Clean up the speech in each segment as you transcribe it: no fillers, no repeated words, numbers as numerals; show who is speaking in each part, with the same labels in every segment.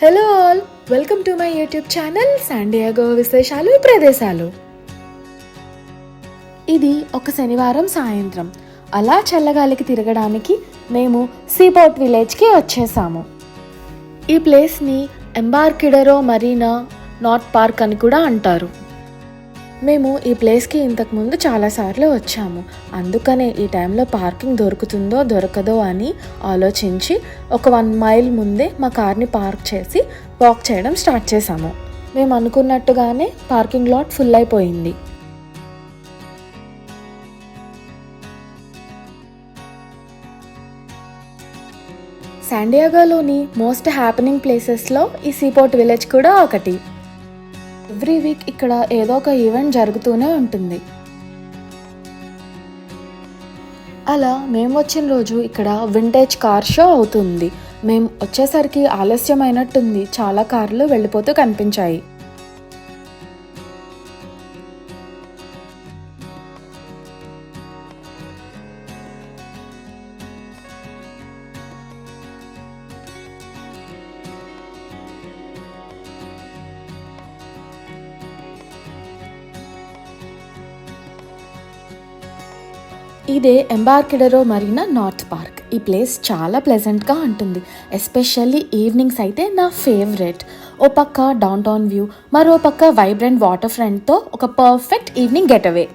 Speaker 1: Hello all, welcome to my YouTube channel San Diego విశేషాలు ప్రదేశాలు. ఇది ఒక శనివారం సాయంత్రం అలా చల్లగాలికి తిరగడానికి మేము సీపోర్ట్ విలేజ్కి వచ్చేసాము. ఈ ప్లేస్ని ఎంబార్కిడరో మరీనా నార్త్ పార్క్ అని కూడా అంటారు. మేము ఈ ప్లేస్కి ఇంతకుముందు చాలాసార్లు వచ్చాము. అందుకనే ఈ టైంలో పార్కింగ్ దొరుకుతుందో దొరకదో అని ఆలోచించి ఒక 1 మైల్ ముందే మా కార్ని పార్క్ చేసి వాక్ చేయడం స్టార్ట్ చేసాము. మేము అనుకున్నట్టుగానే పార్కింగ్ లాట్ ఫుల్ అయిపోయింది. శాండియాగోలోని మోస్ట్ హ్యాపెనింగ్ ప్లేసెస్లో ఈ సీపోర్ట్ విలేజ్ కూడా ఒకటి. ఎవ్రీ వీక్ ఇక్కడ ఏదో ఒక ఈవెంట్ జరుగుతూనే ఉంటుంది. అలా మేము వచ్చిన రోజు ఇక్కడ వింటేజ్ కార్ షో అవుతుంది. మేము వచ్చేసరికి ఆలస్యమైనట్టుంది, చాలా కార్లు వెళ్ళిపోతూ కనిపించాయి. ఇదే ఎంబార్కిడరో మరీనా నార్త్ పార్క్. ఈ ప్లేస్ చాలా ప్లెజెంట్గా ఉంటుంది. ఎస్పెషల్లీ ఈవినింగ్స్ అయితే నా ఫేవరెట్. ఓ పక్క డౌన్ టౌన్ వ్యూ, మరో పక్క వైబ్రెంట్ వాటర్ ఫ్రంట్తో ఒక పర్ఫెక్ట్ ఈవినింగ్ గెటవే.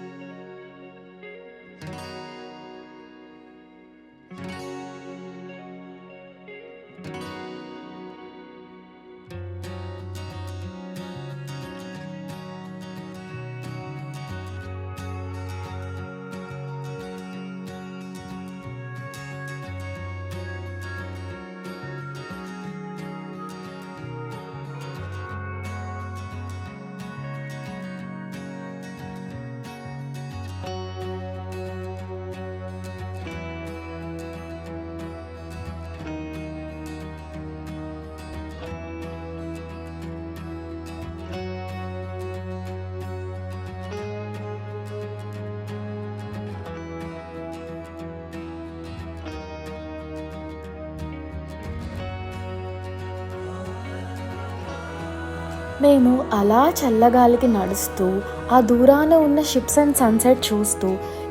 Speaker 1: మేము అలా చల్లగాలికి నడుస్తూ ఆ దూరాన ఉన్న షిప్స్ అండ్ సన్సెట్ చూస్తూ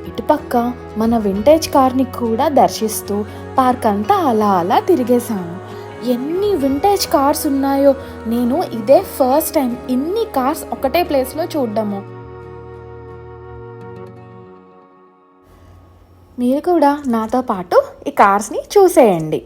Speaker 1: ఇటుపక్క మన వింటేజ్ కార్ని కూడా దర్శిస్తూ పార్క్ అంతా అలా అలా తిరిగేశాము. ఎన్ని వింటేజ్ కార్స్ ఉన్నాయో, నేను ఇదే ఫస్ట్ టైం ఇన్ని కార్స్ ఒకటే ప్లేస్లో చూడ్డము. మీరు కూడా నాతో పాటు ఈ కార్స్ని చూసేయండి.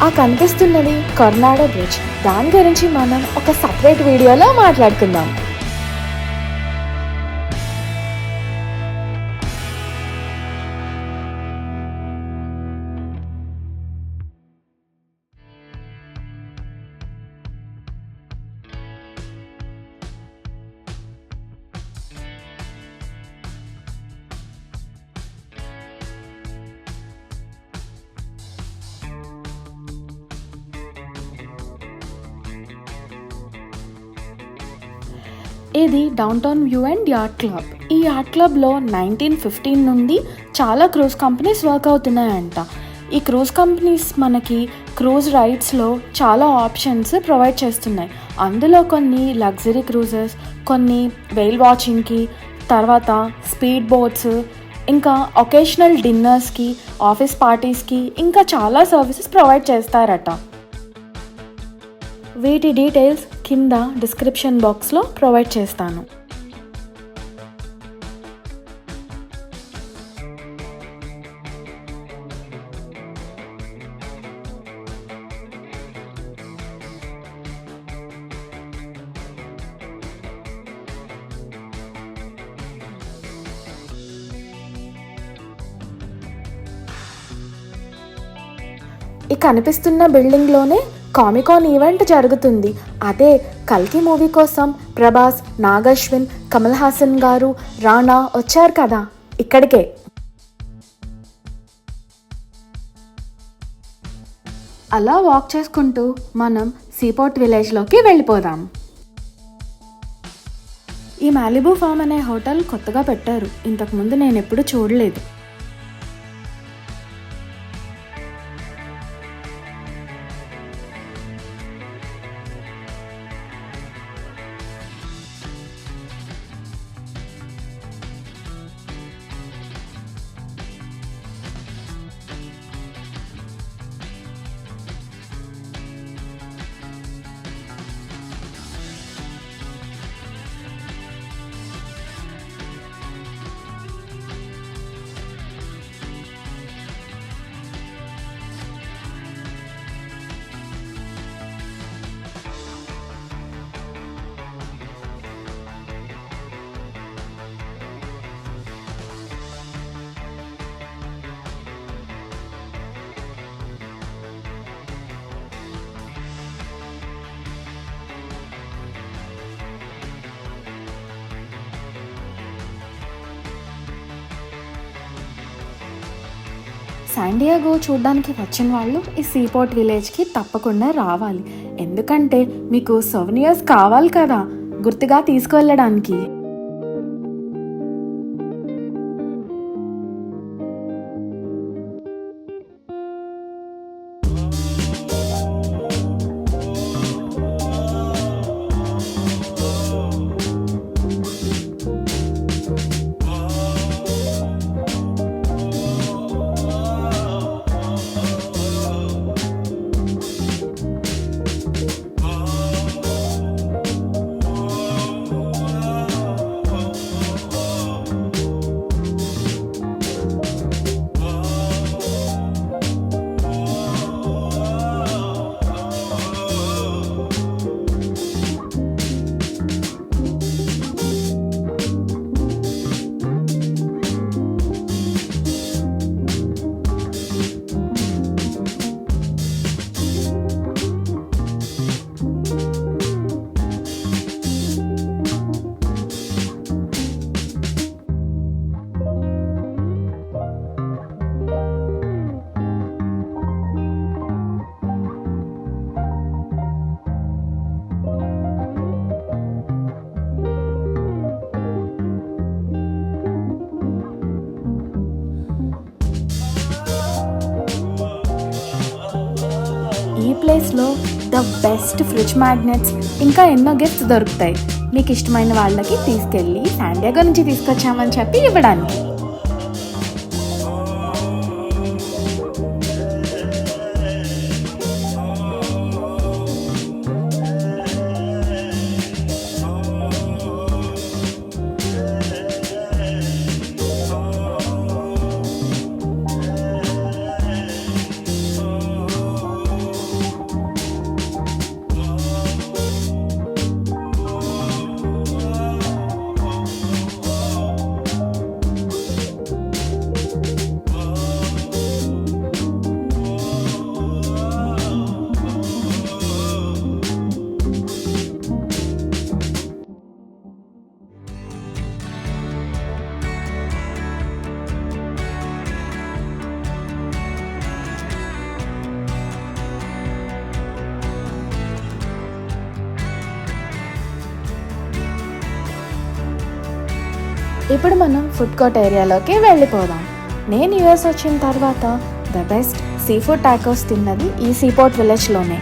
Speaker 1: ఆ కనిపిస్తున్నది కర్నాడ బ్రిడ్జ్. దాని గురించి మనం ఒక సపరేట్ వీడియోలో మాట్లాడుకుందాం. ఇది downtown view and at club. ఈ యాట్ క్లబ్లో 1915 నుండి చాలా క్రూజ్ కంపెనీస్ వర్క్ అవుతున్నాయంట. ఈ క్రూజ్ కంపెనీస్ మనకి క్రూజ్ రైడ్స్లో చాలా ఆప్షన్స్ ప్రొవైడ్ చేస్తున్నాయి. అందులో కొన్ని లగ్జరీ క్రూజెస్, కొన్ని వెయిల్ వాచింగ్కి, తర్వాత స్పీడ్ బోట్స్, ఇంకా ఒకేషనల్ డిన్నర్స్కి, ఆఫీస్ పార్టీస్కి ఇంకా చాలా సర్వీసెస్ ప్రొవైడ్ చేస్తారట. వీటి డీటెయిల్స్ కింద డిస్క్రిప్షన్ బాక్స్లో ప్రొవైడ్ చేస్తాను. ఈ కనిపిస్తున్న బిల్డింగ్లోనే కామికాన్ ఈవెంట్ జరుగుతుంది. అదే కల్కి మూవీ కోసం ప్రభాస్, నాగశ్విన్, కమల్ హాసన్ గారు, రానా వచ్చారు కదా ఇక్కడికే. అలా వాక్ చేసుకుంటూ మనం సీపోర్ట్ విలేజ్లోకి వెళ్ళిపోదాం. ఈ మాలిబూ ఫామ్ అనే హోటల్ కొత్తగా పెట్టారు. ఇంతకుముందు నేను ఎప్పుడు చూడలేదు. శాన్ డియాగో చూడడానికి వచ్చిన వాళ్ళు ఈ సీపోర్ట్ విలేజ్కి తప్పకుండా రావాలి. ఎందుకంటే మీకు సోవెనియర్స్ కావాలి కదా గుర్తుగా తీసుకువెళ్ళడానికి. ఈ ప్లేస్లో ద బెస్ట్ ఫ్రిడ్జ్ మ్యాగ్నెట్స్ ఇంకా ఎన్నో గిఫ్ట్స్ దొరుకుతాయి. మీకు ఇష్టమైన వాళ్ళకి తీసుకెళ్ళి శాన్ డియాగో నుంచి తీసుకొచ్చామని చెప్పి ఇవ్వడానికి. ఇప్పుడు మనం ఫుడ్ కోర్ట్ ఏరియాలోకి వెళ్ళిపోదాం. నేను యూఎస్ వచ్చిన తర్వాత the best sea food tacos తిన్నది ఈ సీపోర్ట్ విలేజ్లోనే.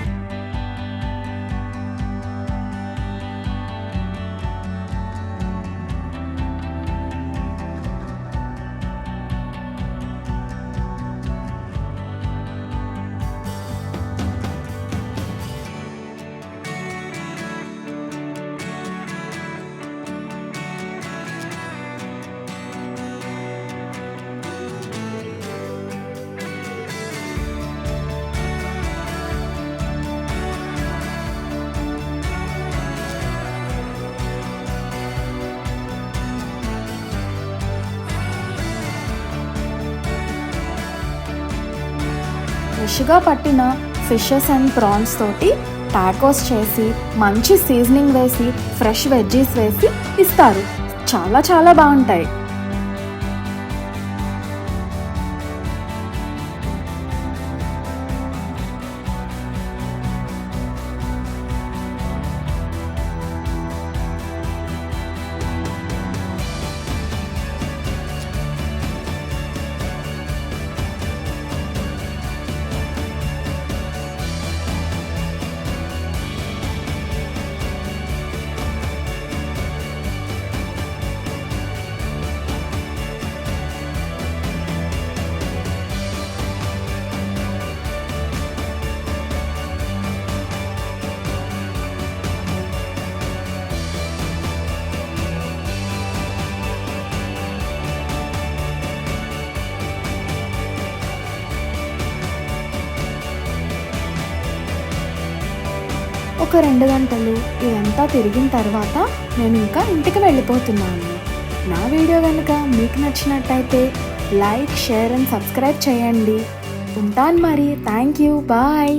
Speaker 1: ఫ్రెష్గా పట్టిన ఫిషెస్ అండ్ ప్రాన్స్ తోటి టాకోస్ చేసి మంచి సీజనింగ్ వేసి ఫ్రెష్ వెజ్జీస్ వేసి ఇస్తారు. చాలా చాలా బాగుంటాయి. ఒక 2 గంటలు ఇదంతా తిరిగిన తర్వాత నేను ఇంకా ఇంటికి వెళ్ళిపోతున్నాను. నా వీడియో కనుక మీకు నచ్చినట్టయితే లైక్, షేర్ అండ్ సబ్స్క్రైబ్ చేయండి. ఉంటాను మరి. Thank you. బాయ్.